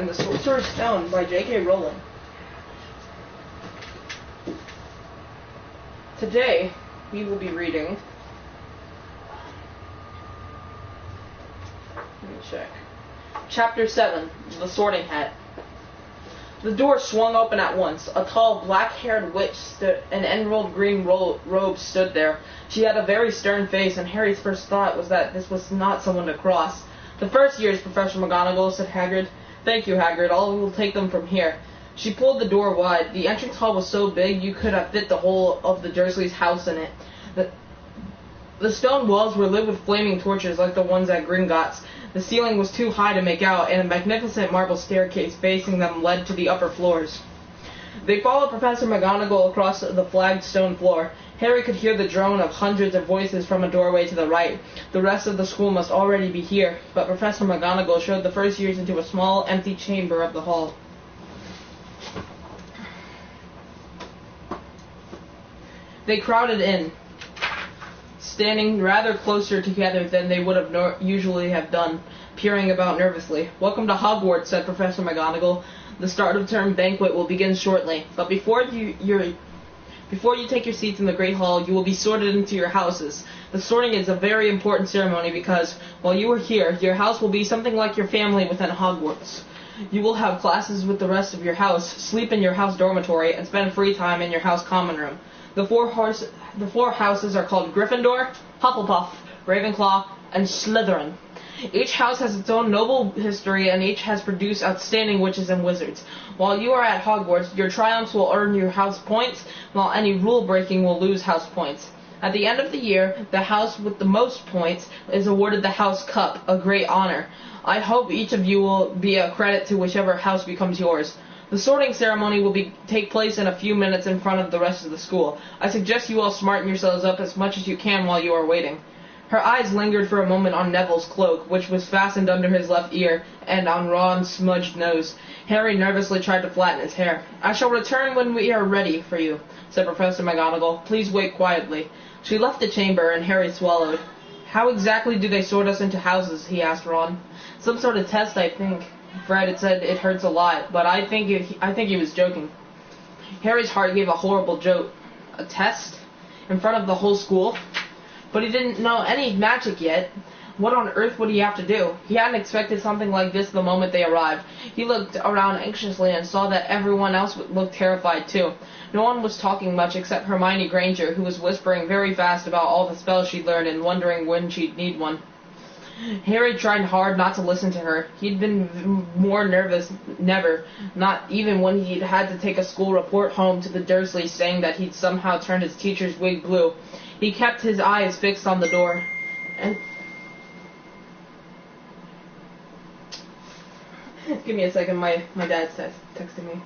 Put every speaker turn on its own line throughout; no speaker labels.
The Sorcerer's Stone by J.K. Rowling. Today, we will be reading... Let me check. Chapter 7, The Sorting Hat. The door swung open at once. A tall, black-haired witch in emerald green robe stood there. She had a very stern face, and Harry's first thought was that this was not someone to cross. "The first years, Professor McGonagall," said Hagrid. "Thank you, Hagrid. I will take them from here." She pulled the door wide. The entrance hall was so big you could have fit the whole of the Dursleys' house in it. The stone walls were lit with flaming torches like the ones at Gringotts. The ceiling was too high to make out, and a magnificent marble staircase facing them led to the upper floors. They followed Professor McGonagall across the flagged stone floor. Harry could hear the drone of hundreds of voices from a doorway to the right. The rest of the school must already be here, but Professor McGonagall showed the first years into a small, empty chamber of the hall. They crowded in, standing rather closer together than they would have usually have done, peering about nervously. "Welcome to Hogwarts," said Professor McGonagall. "The start of term banquet will begin shortly, but before you take your seats in the Great Hall, you will be sorted into your houses. The sorting is a very important ceremony because, while you are here, your house will be something like your family within Hogwarts. You will have classes with the rest of your house, sleep in your house dormitory, and spend free time in your house common room. The four houses are called Gryffindor, Hufflepuff, Ravenclaw, and Slytherin. Each house has its own noble history, and each has produced outstanding witches and wizards. While you are at Hogwarts, your triumphs will earn you house points, while any rule-breaking will lose house points. At the end of the year, the house with the most points is awarded the House Cup, a great honor. I hope each of you will be a credit to whichever house becomes yours. The sorting ceremony will take place in a few minutes in front of the rest of the school. I suggest you all smarten yourselves up as much as you can while you are waiting." Her eyes lingered for a moment on Neville's cloak, which was fastened under his left ear, and on Ron's smudged nose. Harry nervously tried to flatten his hair. "I shall return when we are ready for you," said Professor McGonagall. "Please wait quietly." She left the chamber, and Harry swallowed. "How exactly do they sort us into houses?" he asked Ron. "Some sort of test, I think. Fred had said it hurts a lot, but I think he was joking." Harry's heart gave a horrible jolt. A test? In front of the whole school? But he didn't know any magic yet. What on earth would he have to do? He hadn't expected something like this the moment they arrived. He looked around anxiously and saw that everyone else looked terrified too. No one was talking much except Hermione Granger, who was whispering very fast about all the spells she'd learned and wondering when she'd need one. Harry tried hard not to listen to her. He'd been more nervous never, not even when he'd had to take a school report home to the Dursleys saying that he'd somehow turned his teacher's wig blue. He kept his eyes fixed on the door. And give me a second, my dad's texting me.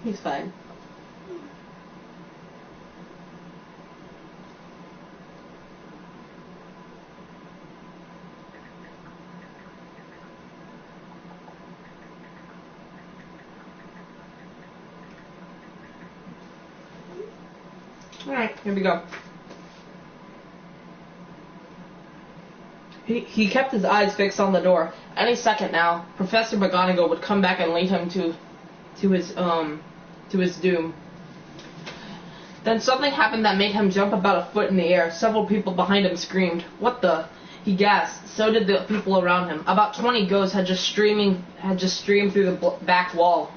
He's fine. Alright, here we go. He kept his eyes fixed on the door. Any second now, Professor McGonagall would come back and lead him to his doom. Then something happened that made him jump about a foot in the air. Several people behind him screamed. "What the?" He gasped. So did the people around him. About 20 ghosts had just streamed through the back wall.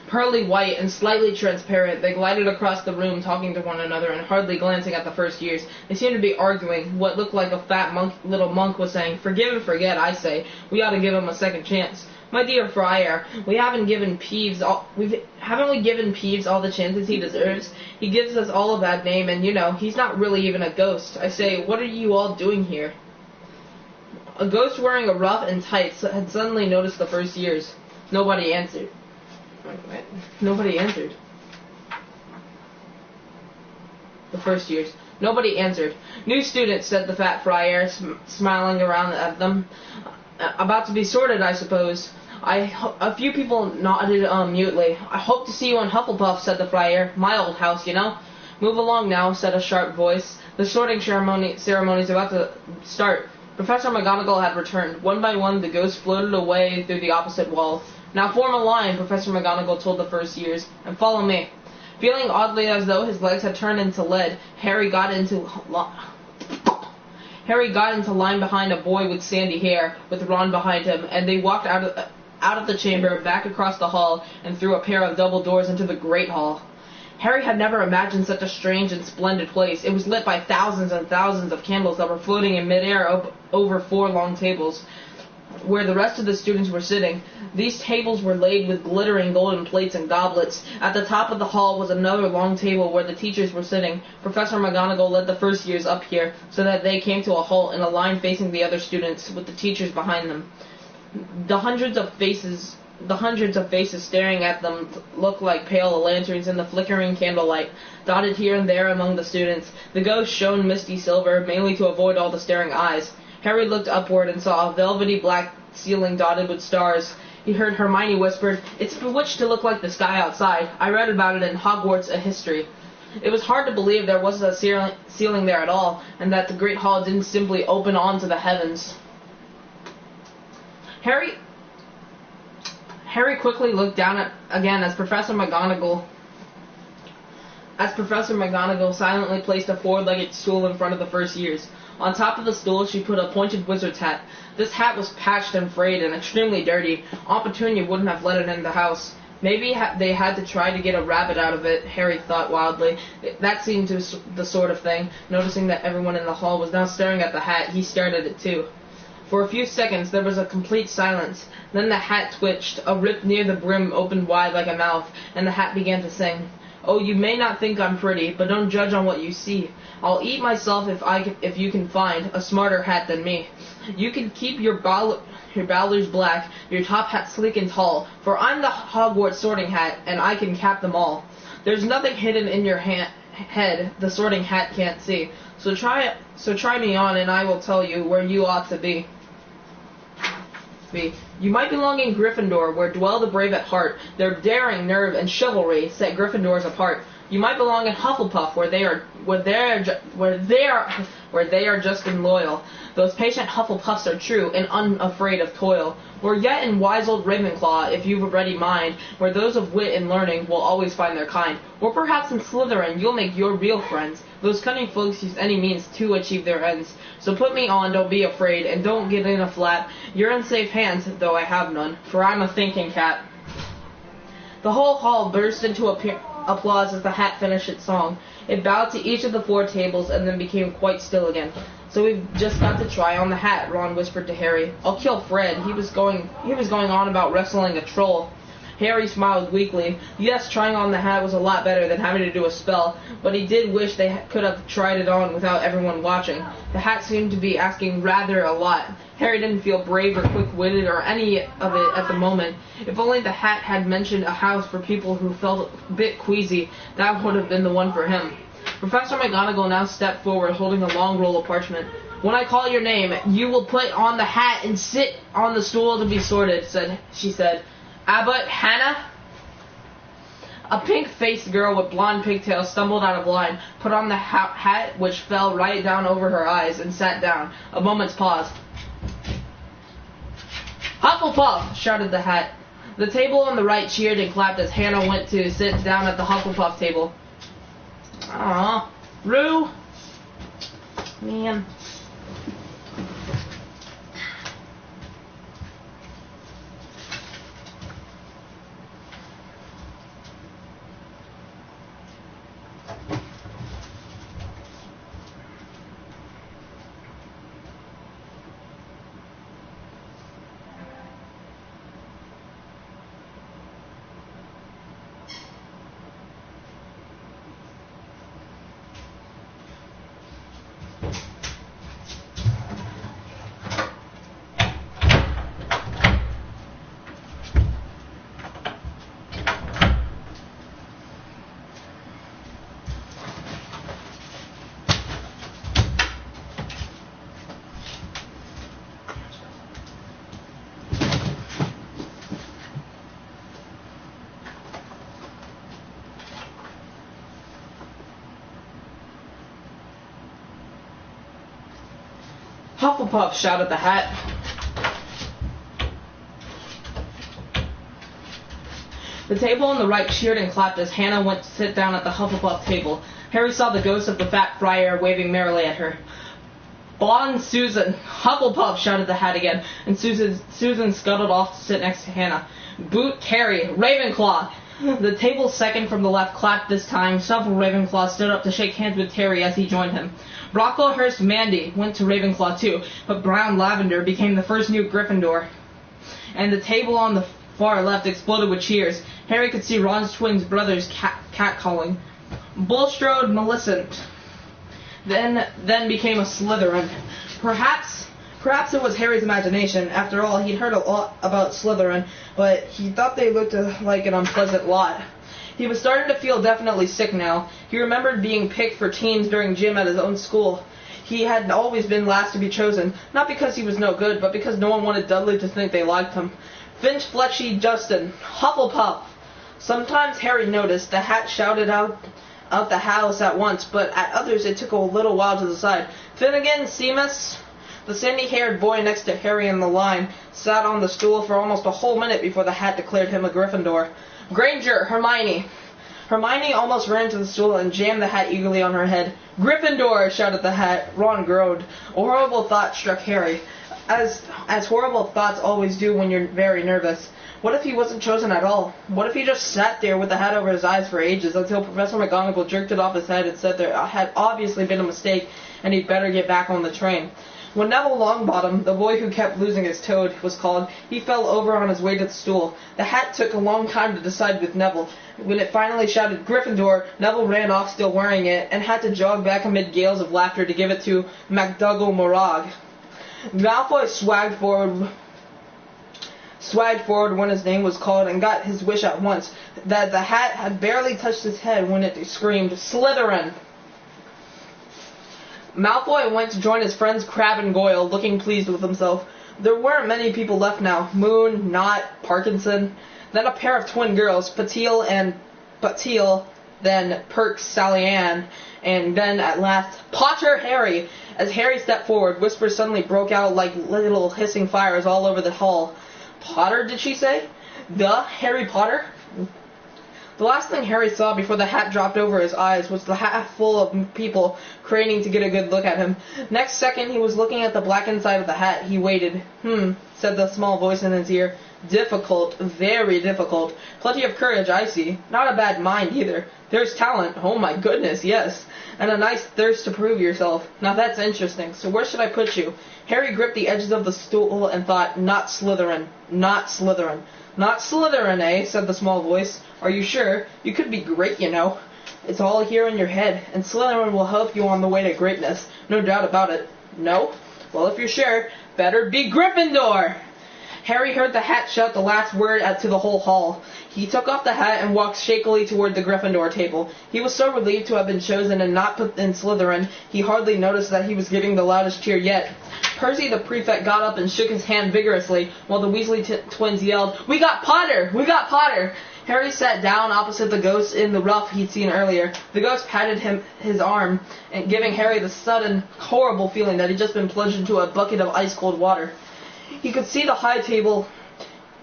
Pearly white and slightly transparent, they glided across the room, talking to one another and hardly glancing at the first years. They seemed to be arguing. What looked like a fat little monk was saying, "Forgive and forget, I say. We ought to give him a second chance. My dear Friar, haven't we given Peeves all the chances he deserves? He gives us all a bad name, and he's not really even a ghost. I say, what are you all doing here?" A ghost wearing a ruff and tights had suddenly noticed the first years. Nobody answered. Nobody answered. The first years. Nobody answered. New students, said the fat friar, smiling around at them. About to be sorted, I suppose. A few people nodded mutely. I hope to see you in Hufflepuff, said the friar. My old house, you know. Move along now, said a sharp voice. The sorting ceremony's about to start. Professor McGonagall had returned. One by one, the ghosts floated away through the opposite wall. Now form a line, Professor McGonagall told the first years, and follow me. Feeling oddly as though his legs had turned into lead, Harry got into line behind a boy with sandy hair, with Ron behind him, and they walked out of the chamber, back across the hall, and through a pair of double doors into the Great Hall. Harry had never imagined such a strange and splendid place. It was lit by thousands and thousands of candles that were floating in midair over 4 long tables, where the rest of the students were sitting. These tables were laid with glittering golden plates and goblets. At the top of the hall was another long table where the teachers were sitting. Professor McGonagall led the first years up here, so that they came to a halt in a line facing the other students, with the teachers behind them. The hundreds of faces staring at them looked like pale lanterns in the flickering candlelight. Dotted here and there among the students, the ghosts shone misty silver, mainly to avoid all the staring eyes. Harry looked upward and saw a velvety black ceiling dotted with stars. He heard Hermione whisper, "It's bewitched to look like the sky outside. I read about it in Hogwarts, a history." It was hard to believe there was a ceiling there at all, and that the Great Hall didn't simply open onto the heavens. Harry quickly looked down again as Professor McGonagall silently placed a 4-legged stool in front of the first years. On top of the stool, she put a pointed wizard's hat. This hat was patched and frayed and extremely dirty. Aunt Petunia wouldn't have let it in the house. Maybe they had to try to get a rabbit out of it, Harry thought wildly. That seemed the sort of thing. Noticing that everyone in the hall was now staring at the hat, he stared at it too. For a few seconds there was a complete silence. Then the hat twitched, a rip near the brim opened wide like a mouth, and the hat began to sing. "Oh, you may not think I'm pretty, but don't judge on what you see. I'll eat myself if you can find a smarter hat than me. You can keep your bowlers black, your top hat sleek and tall, for I'm the Hogwarts sorting hat, and I can cap them all. There's nothing hidden in your head the sorting hat can't see. So try me on, and I will tell you where you ought to be. You might belong in Gryffindor, where dwell the brave at heart. Their daring, nerve, and chivalry set Gryffindors apart. You might belong in Hufflepuff, where they are just and loyal. Those patient Hufflepuffs are true and unafraid of toil. Or yet in wise old Ravenclaw, if you've a ready mind, where those of wit and learning will always find their kind. Or perhaps in Slytherin you'll make your real friends. Those cunning folks use any means to achieve their ends. So put me on, don't be afraid, and don't get in a flap. You're in safe hands, though I have none, for I'm a thinking cat." The whole hall burst into applause as the hat finished its song. It bowed to each of the 4 tables and then became quite still again. "So we've just got to try on the hat," Ron whispered to Harry. "I'll kill Fred. He was going on about wrestling a troll." Harry smiled weakly. Yes, trying on the hat was a lot better than having to do a spell, but he did wish they could have tried it on without everyone watching. The hat seemed to be asking rather a lot. Harry didn't feel brave or quick-witted or any of it at the moment. If only the hat had mentioned a house for people who felt a bit queasy, that would have been the one for him. Professor McGonagall now stepped forward, holding a long roll of parchment. "When I call your name, you will put on the hat and sit on the stool to be sorted," she said. "Abbott, Hannah?" A pink-faced girl with blonde pigtails stumbled out of line, put on the hat which fell right down over her eyes, and sat down. A moment's pause. "Hufflepuff!" shouted the hat. The table on the right cheered and clapped as Hannah went to sit down at the Hufflepuff table. Aw, Rue? Man. Hufflepuff, shouted the hat. The table on the right cheered and clapped as Hannah went to sit down at the Hufflepuff table. Harry saw the ghost of the fat friar waving merrily at her. Bon Susan, Hufflepuff, shouted the hat again, and Susan scuttled off to sit next to Hannah. Boot Harry, Ravenclaw. The table second from the left clapped this time. Several Ravenclaws stood up to shake hands with Harry as he joined him. Brocklehurst Mandy went to Ravenclaw too, but Brown Lavender became the first new Gryffindor. And the table on the far left exploded with cheers. Harry could see Ron's twin brothers catcalling. Bulstrode Millicent then became a Slytherin. Perhaps it was Harry's imagination. After all, he'd heard a lot about Slytherin, but he thought they looked like an unpleasant lot. He was starting to feel definitely sick now. He remembered being picked for teams during gym at his own school. He had always been last to be chosen, not because he was no good, but because no one wanted Dudley to think they liked him. Finch Fletchy Justin, Hufflepuff. Sometimes Harry noticed the hat shouted out the house at once, but at others it took a little while to decide. Finnegan, Seamus. The sandy-haired boy next to Harry in the line sat on the stool for almost a whole minute before the hat declared him a Gryffindor. Granger, Hermione. Hermione almost ran to the stool and jammed the hat eagerly on her head. Gryffindor, shouted the hat. Ron groaned. A horrible thought struck Harry, as horrible thoughts always do when you're very nervous. What if he wasn't chosen at all? What if he just sat there with the hat over his eyes for ages until Professor McGonagall jerked it off his head and said there had obviously been a mistake and he'd better get back on the train? When Neville Longbottom, the boy who kept losing his toad, was called, he fell over on his way to the stool. The hat took a long time to decide with Neville. When it finally shouted Gryffindor, Neville ran off still wearing it and had to jog back amid gales of laughter to give it to MacDougall Morag. Malfoy swagged forward when his name was called and got his wish at once. That the hat had barely touched his head when it screamed, Slytherin! Malfoy went to join his friends Crabbe and Goyle, looking pleased with himself. There weren't many people left now. Moon, Knott, Parkinson, then a pair of twin girls, Patil, then Perks, Sally Ann, and then at last, Potter Harry! As Harry stepped forward, whispers suddenly broke out like little hissing fires all over the hall. Potter, did she say? The Harry Potter? The last thing Harry saw before the hat dropped over his eyes was the hat full of people craning to get a good look at him. Next second, he was looking at the black inside of the hat. He waited. Said the small voice in his ear. Difficult, very difficult. Plenty of courage, I see. Not a bad mind, either. There's talent. Oh my goodness, yes. And a nice thirst to prove yourself. Now that's interesting. So where should I put you? Harry gripped the edges of the stool and thought, not Slytherin. Not Slytherin. Not Slytherin, eh? Said the small voice. Are you sure? You could be great, you know. It's all here in your head, and Slytherin will help you on the way to greatness. No doubt about it. No? Well, if you're sure, better be Gryffindor! Harry heard the hat shout the last word out to the whole hall. He took off the hat and walked shakily toward the Gryffindor table. He was so relieved to have been chosen and not put in Slytherin, he hardly noticed that he was giving the loudest cheer yet. Percy the prefect got up and shook his hand vigorously, while the Weasley twins yelled, "We got Potter! We got Potter!" Harry sat down opposite the ghost in the rough he'd seen earlier. The ghost patted his arm, and giving Harry the sudden, horrible feeling that he'd just been plunged into a bucket of ice-cold water. He could see the high table.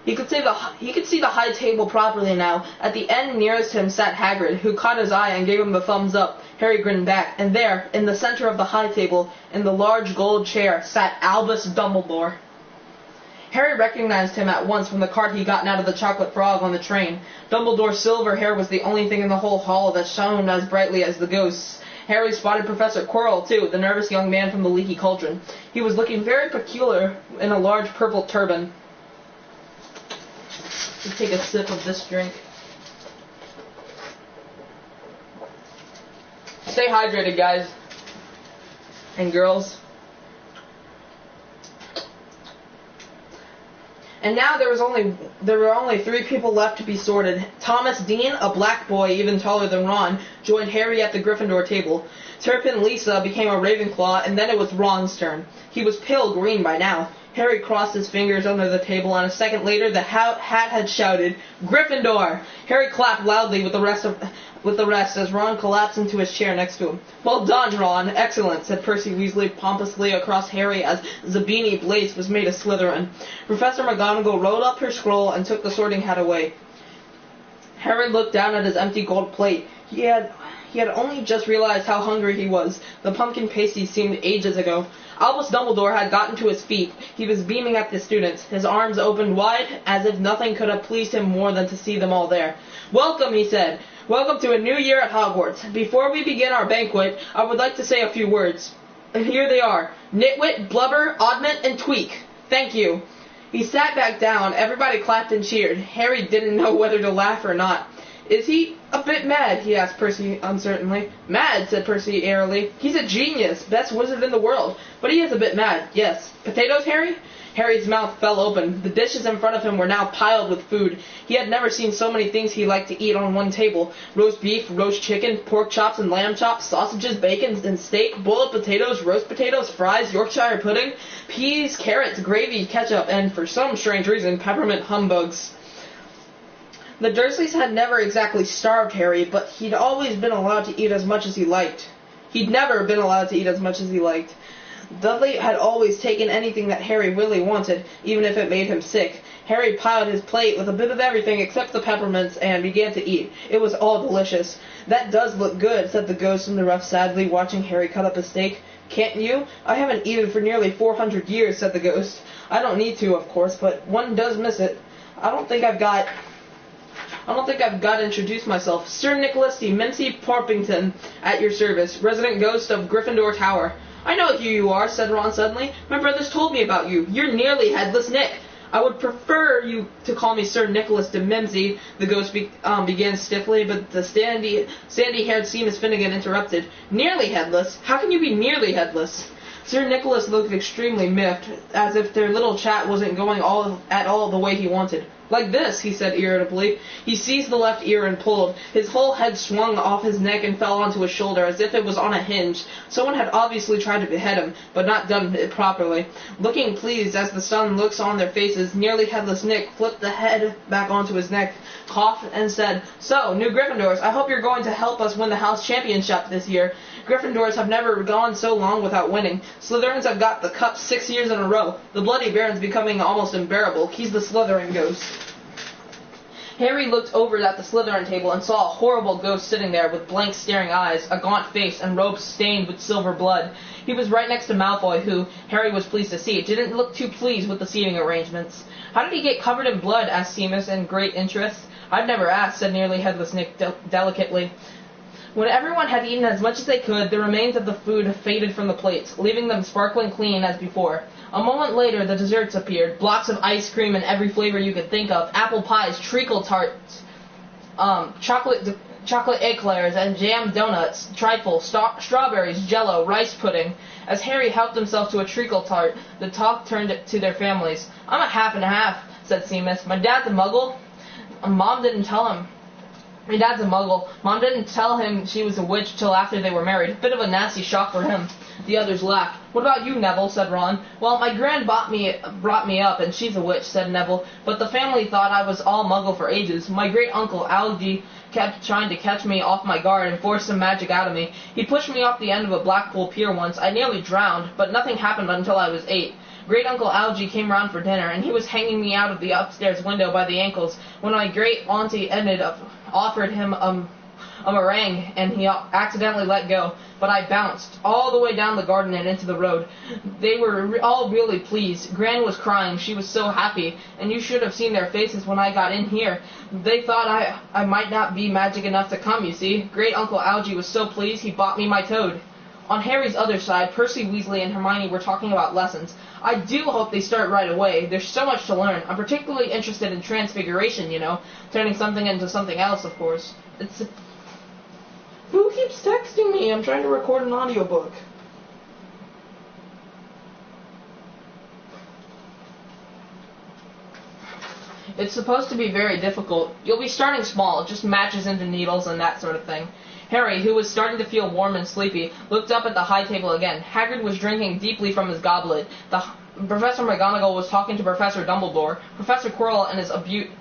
He could see the high table properly now. At the end nearest him sat Hagrid, who caught his eye and gave him the thumbs up. Harry grinned back, and there, in the center of the high table, in the large gold chair, sat Albus Dumbledore. Harry recognized him at once from the cart he'd gotten out of the Chocolate Frog on the train. Dumbledore's silver hair was the only thing in the whole hall that shone as brightly as the ghost's. Harry spotted Professor Quirrell, too, the nervous young man from the Leaky Cauldron. He was looking very peculiar in a large purple turban. Let's take a sip of this drink. Stay hydrated, guys. And girls. And now there were only 3 people left to be sorted. Thomas Dean, a black boy even taller than Ron, joined Harry at the Gryffindor table. Turpin Lisa became a Ravenclaw, and then it was Ron's turn. He was pale green by now. Harry crossed his fingers under the table, and a second later the hat had shouted, "Gryffindor!" Harry clapped loudly with the rest of with the rest as Ron collapsed into his chair next to him. "Well done, Ron. Excellent," said Percy Weasley pompously across Harry as Zabini Blaze was made a Slytherin. Professor McGonagall rolled up her scroll and took the sorting hat away. Harry looked down at his empty gold plate. He had only just realized how hungry he was. The pumpkin pasty seemed ages ago. Albus Dumbledore had gotten to his feet. He was beaming at the students, his arms opened wide, as if nothing could have pleased him more than to see them all there. "Welcome," he said. "Welcome to a new year at Hogwarts. Before we begin our banquet, I would like to say a few words. And here they are. Nitwit, Blubber, Oddment, and Tweak. Thank you." He sat back down. Everybody clapped and cheered. Harry didn't know whether to laugh or not. "Is he a bit mad?" he asked Percy uncertainly. "Mad," said Percy airily. "He's a genius, best wizard in the world. But he is a bit mad, yes. Potatoes, Harry?" Harry's mouth fell open. The dishes in front of him were now piled with food. He had never seen so many things he liked to eat on one table. Roast beef, roast chicken, pork chops and lamb chops, sausages, bacon and steak, boiled potatoes, roast potatoes, fries, Yorkshire pudding, peas, carrots, gravy, ketchup, and, for some strange reason, peppermint humbugs. The Dursleys had never exactly starved Harry, but he'd always been allowed to eat as much as he liked. He'd never been allowed to eat as much as he liked. Dudley had always taken anything that Harry really wanted, even if it made him sick. Harry piled his plate with a bit of everything except the peppermints and began to eat. It was all delicious. "That does look good," said the ghost in the rough sadly, watching Harry cut up a steak. "Can't you? I haven't eaten for nearly 400 years, said the ghost. "I don't need to, of course, but one does miss it. I don't think I've got to introduce myself. Sir Nicholas de Mincy Porpington, at your service, resident ghost of Gryffindor Tower." "I know who you are," said Ron suddenly. "My brothers told me about you. You're nearly Headless Nick." "I would prefer you to call me Sir Nicholas de Mimsy," the ghost began stiffly, but the sandy-haired Seamus Finnegan interrupted. "Nearly headless? How can you be nearly headless?" Sir Nicholas looked extremely miffed, as if their little chat wasn't going at all the way he wanted. "Like this," he said irritably. He seized the left ear and pulled. His whole head swung off his neck and fell onto his shoulder as if it was on a hinge. Someone had obviously tried to behead him, but not done it properly. Looking pleased as the sun looks on their faces, nearly Headless Nick flipped the head back onto his neck, coughed, and said, "So, new Gryffindors, I hope you're going to help us win the house championship this year. Gryffindors have never gone so long without winning. Slytherins have got the cup 6 years in a row. The Bloody Baron's becoming almost unbearable. He's the Slytherin ghost." Harry looked over at the Slytherin table and saw a horrible ghost sitting there with blank staring eyes, a gaunt face, and robes stained with silver blood. He was right next to Malfoy, who, Harry was pleased to see, didn't look too pleased with the seating arrangements. "How did he get covered in blood?" asked Seamus in great interest. "I've never asked," said nearly Headless Nick delicately. When everyone had eaten as much as they could, the remains of the food faded from the plates, leaving them sparkling clean as before. A moment later, the desserts appeared, blocks of ice cream in every flavor you could think of, apple pies, treacle tarts, chocolate eclairs, and jam donuts, trifle, strawberries, jello, rice pudding. As Harry helped himself to a treacle tart, the talk turned to their families. "I'm a half and a half," said Seamus. "My dad's a muggle. Mom didn't tell him. My dad's a muggle. Mom didn't tell him she was a witch till after they were married. Bit of a nasty shock for him." The others laughed. "What about you, Neville?" said Ron. "Well, my gran brought me up, and she's a witch," said Neville. "But the family thought I was all muggle for ages. My great-uncle Algie kept trying to catch me off my guard and force some magic out of me. He pushed me off the end of a Blackpool pier once. I nearly drowned, but nothing happened until I was 8. Great-uncle Algie came round for dinner, and he was hanging me out of the upstairs window by the ankles when my great-auntie offered him a meringue, and he accidentally let go. But I bounced all the way down the garden and into the road. They were all really pleased. Gran was crying. She was so happy, and you should have seen their faces when I got in here. They thought I might not be magic enough to come, you see. Great-uncle Algie was so pleased he bought me my toad." On Harry's other side, Percy Weasley and Hermione were talking about lessons. "I do hope they start right away. There's so much to learn. I'm particularly interested in transfiguration, you know. Turning something into something else, of course. It's... Who keeps texting me? I'm trying to record an audiobook." "It's supposed to be very difficult. You'll be starting small, just matches into needles and that sort of thing." Harry, who was starting to feel warm and sleepy, looked up at the high table again. Hagrid was drinking deeply from his goblet. Professor McGonagall was talking to Professor Dumbledore. Professor Quirrell in his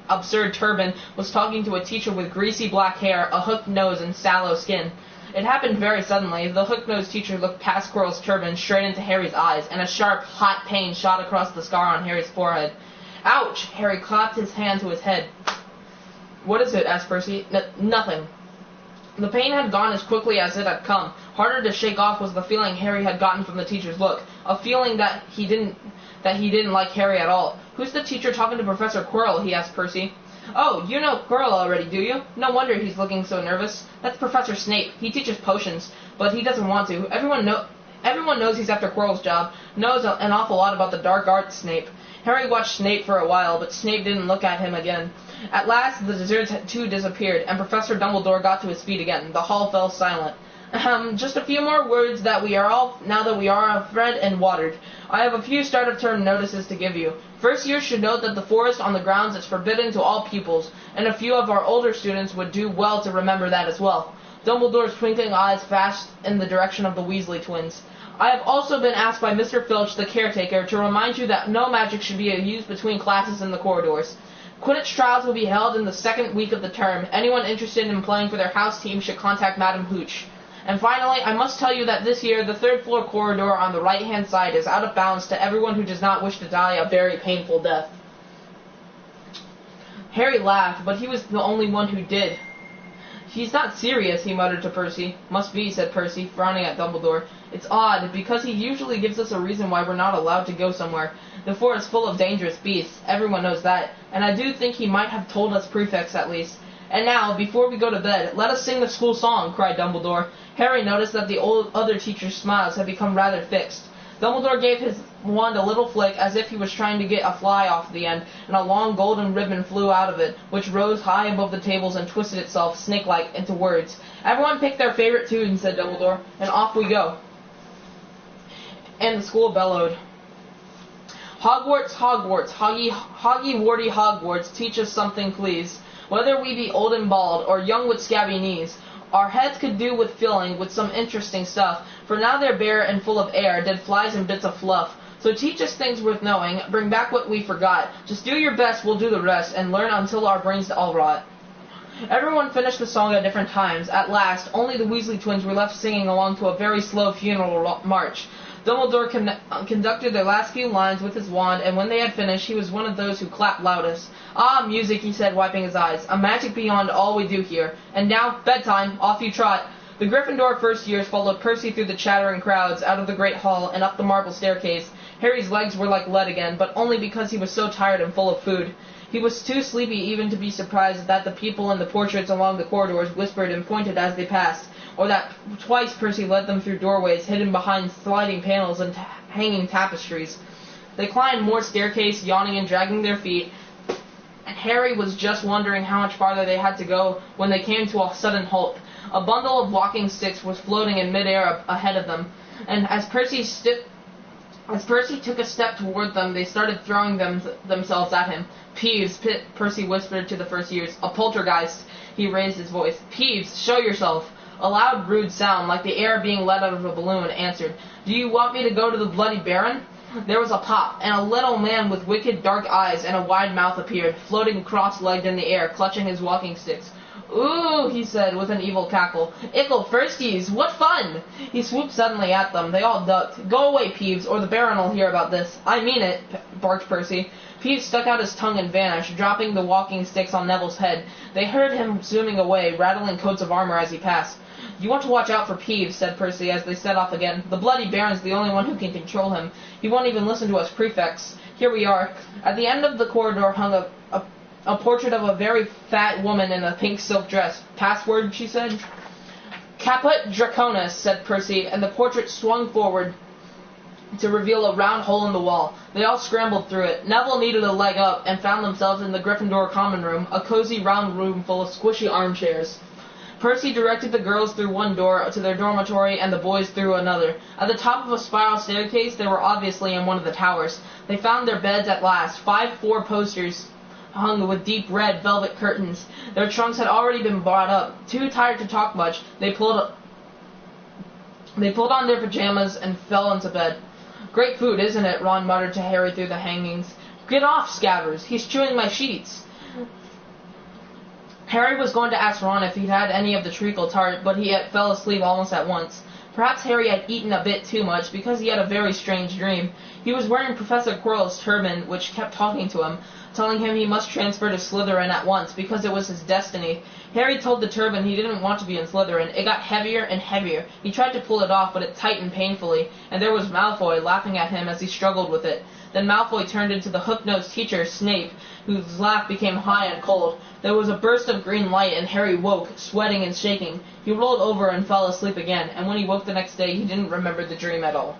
absurd turban was talking to a teacher with greasy black hair, a hooked nose, and sallow skin. It happened very suddenly. The hook-nosed teacher looked past Quirrell's turban straight into Harry's eyes, and a sharp, hot pain shot across the scar on Harry's forehead. "Ouch!" Harry clapped his hand to his head. "What is it?" asked Percy. Nothing." The pain had gone as quickly as it had come. Harder to shake off was the feeling Harry had gotten from the teacher's look, a feeling that he didn't like Harry at all. "Who's the teacher talking to Professor Quirrell?" he asked Percy. "Oh, you know Quirrell already, do you? No wonder he's looking so nervous. That's Professor Snape. He teaches potions, but he doesn't want to. Everyone knows he's after Quirrell's job, knows an awful lot about the dark arts, Snape." Harry watched Snape for a while, but Snape didn't look at him again. At last, the deserts too disappeared, and Professor Dumbledore got to his feet again. The hall fell silent. Just a few more words now that we are fed and watered. I have a few start-of-term notices to give you. First years should note that the forest on the grounds is forbidden to all pupils, and a few of our older students would do well to remember that as well." Dumbledore's twinkling eyes flashed in the direction of the Weasley twins. "I have also been asked by Mr. Filch, the caretaker, to remind you that no magic should be used between classes in the corridors. Quidditch trials will be held in the second week of the term. Anyone interested in playing for their house team should contact Madam Hooch. And finally, I must tell you that this year, the third-floor corridor on the right-hand side is out of bounds to everyone who does not wish to die a very painful death." Harry laughed, but he was the only one who did. "He's not serious," he muttered to Percy. "Must be," said Percy, frowning at Dumbledore. "It's odd, because he usually gives us a reason why we're not allowed to go somewhere. The forest is full of dangerous beasts. Everyone knows that. And I do think he might have told us prefects at least. And now, before we go to bed, let us sing the school song," cried Dumbledore. Harry noticed that the other teacher's smiles had become rather fixed. Dumbledore gave his wand a little flick as if he was trying to get a fly off the end, and a long golden ribbon flew out of it, which rose high above the tables and twisted itself, snake-like, into words. "Everyone pick their favorite tune," said Dumbledore, "and off we go." And the school bellowed. "Hogwarts, Hogwarts, hoggy-warty Hogwarts, teach us something, please. Whether we be old and bald, or young with scabby knees, our heads could do with filling with some interesting stuff, for now they're bare and full of air, dead flies and bits of fluff. So teach us things worth knowing, bring back what we forgot. Just do your best, we'll do the rest, and learn until our brains all rot." Everyone finished the song at different times. At last, only the Weasley twins were left singing along to a very slow funeral march. Dumbledore conducted their last few lines with his wand, and when they had finished, he was one of those who clapped loudest. "Ah, music," he said, wiping his eyes. "A magic beyond all we do here. And now, bedtime. Off you trot." The Gryffindor first years followed Percy through the chattering crowds, out of the great hall, and up the marble staircase. Harry's legs were like lead again, but only because he was so tired and full of food. He was too sleepy even to be surprised that the people in the portraits along the corridors whispered and pointed as they passed, or that twice Percy led them through doorways hidden behind sliding panels and hanging tapestries. They climbed more staircase, yawning and dragging their feet, and Harry was just wondering how much farther they had to go when they came to a sudden halt. A bundle of walking sticks was floating in midair ahead of them, and as Percy took a step toward them, they started throwing themselves at him. "Peeves," Percy whispered to the first years. "A poltergeist." He raised his voice. "Peeves, show yourself." A loud, rude sound, like the air being let out of a balloon, answered. "Do you want me to go to the Bloody Baron?" There was a pop, and a little man with wicked dark eyes and a wide mouth appeared, floating cross-legged in the air, clutching his walking sticks. "Ooh," he said, with an evil cackle. "Ickle firsties, what fun!" He swooped suddenly at them. They all ducked. "Go away, Peeves, or the Baron'll hear about this." "I mean it," barked Percy. Peeves stuck out his tongue and vanished, dropping the walking sticks on Neville's head. They heard him zooming away, rattling coats of armor as he passed. "You want to watch out for Peeves," said Percy as they set off again. "The Bloody Baron's the only one who can control him. He won't even listen to us prefects. Here we are." At the end of the corridor hung a portrait of a very fat woman in a pink silk dress. "Password," she said. "Caput Draconis," said Percy, and the portrait swung forward to reveal a round hole in the wall. They all scrambled through it. Neville needed a leg up and found themselves in the Gryffindor common room, a cozy round room full of squishy armchairs. Percy directed the girls through one door to their dormitory and the boys through another. At the top of a spiral staircase, they were obviously in one of the towers. They found their beds at last, 5 4-posters hung with deep red velvet curtains. Their trunks had already been brought up. Too tired to talk much, they pulled on their pajamas and fell into bed. Great food, isn't it? Ron muttered to Harry through the hangings. Get off, Scabbers! He's chewing my sheets! Harry was going to ask Ron if he'd had any of the treacle tart, but he fell asleep almost at once. Perhaps Harry had eaten a bit too much, because he had a very strange dream. He was wearing Professor Quirrell's turban, which kept talking to him, telling him he must transfer to Slytherin at once, because it was his destiny. Harry told the turban he didn't want to be in Slytherin. It got heavier and heavier. He tried to pull it off, but it tightened painfully, and there was Malfoy laughing at him as he struggled with it. Then Malfoy turned into the hook-nosed teacher, Snape, whose laugh became high and cold. There was a burst of green light, and Harry woke, sweating and shaking. He rolled over and fell asleep again, and when he woke the next day, he didn't remember the dream at all.